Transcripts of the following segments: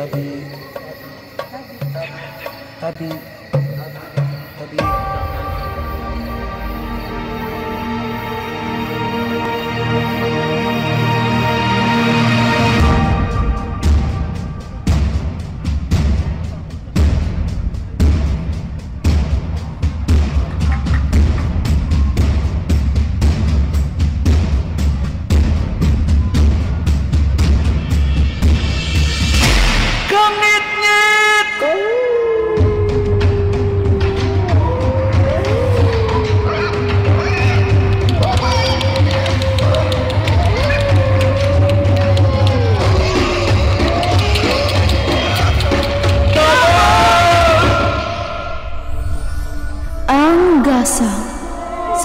Tabi.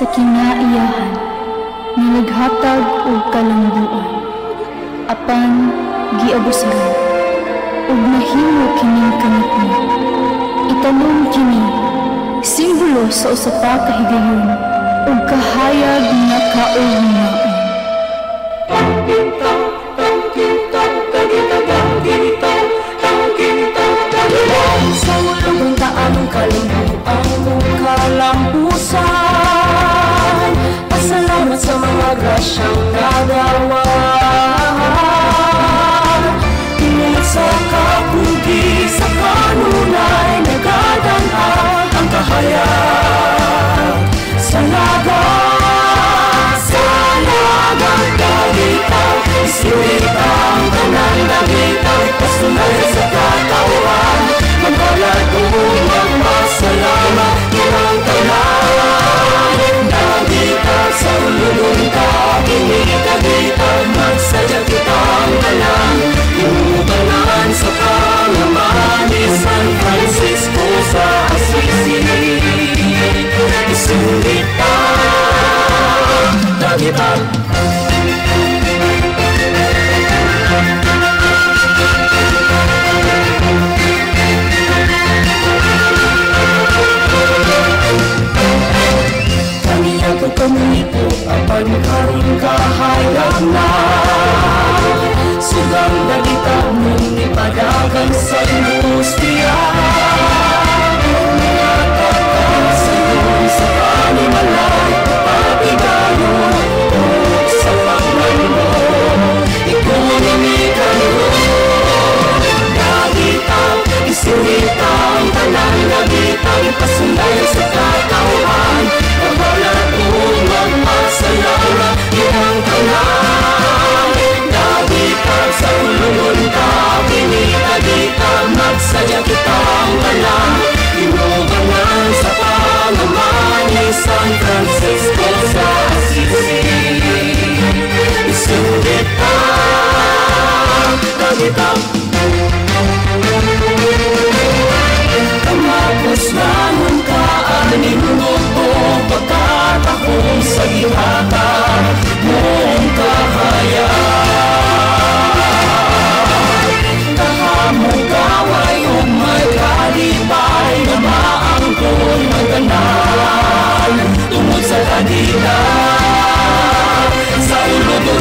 Sa kinaiyahan, nilaghatag o kalambuan, apan giabusaran, ug nahimo kining kanitna. Itanong kini, simbolo sa usapa ka higayon, ug kahayag nga kaugnaon. Sa ulong taanong kalambuan mong kalambusan, pasalamat sa mga grasyang nagawa. Tingin sa kapugi, sa kanunay nagadanaan ang kahayag. Salagang dagitang, isiwit ang tanang dagitang, pasunay sa katawan, magbalat o magpasalamat, kirang tanan. Dagitang sa ululong ka, kinitagitang, magsadya kitang tanan. Inubanan sa pangaman ni San Francisco sa Assisi. Isulit ang dagitang. Pagkamito, apan karon kahayag na. Sugang dagitang mong ipadagan sa industriya. Mga kakasayon sa kanimalay, pabigayon, o sa pangano, ekonomika nyo. Dagitang, isinitang, talang dagitang, pasunday sa katawan. Magbalat o magpasalamat, kirang tanan. Dagitang sa ulungon ka, kinitagitang, magsadya kitang tanan. Inubangan sa pangaman ni San Francisco sa Assisi. Isulit ang dagitang. Kamapos na nung kaanin mo ko, pagkatakong sa ihata mong kahayag. Kahamong kaway o may kalipay, na maangkol magkanal. Tungod sa kadita, sa uludong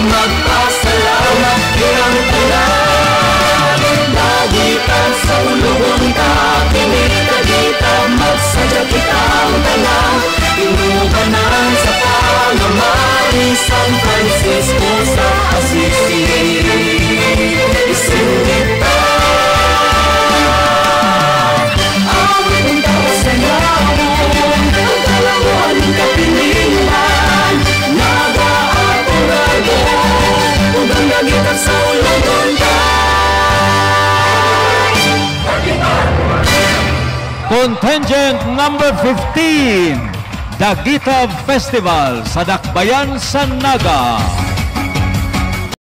magpasalamat, kirang tanan. Dagitang sa ulong ka, kinitagitang, magsadya kitang tanan. Inubanan sa pangaman ni San Francisco sa Assisi. Isinita ang tao sa yawon, ang kalanguan ng kapilihan. Nag-aapurado, ugang dagitang sa ulong ka. Contingent number 15, Dagita Festival sa Dakbayan, San Naga.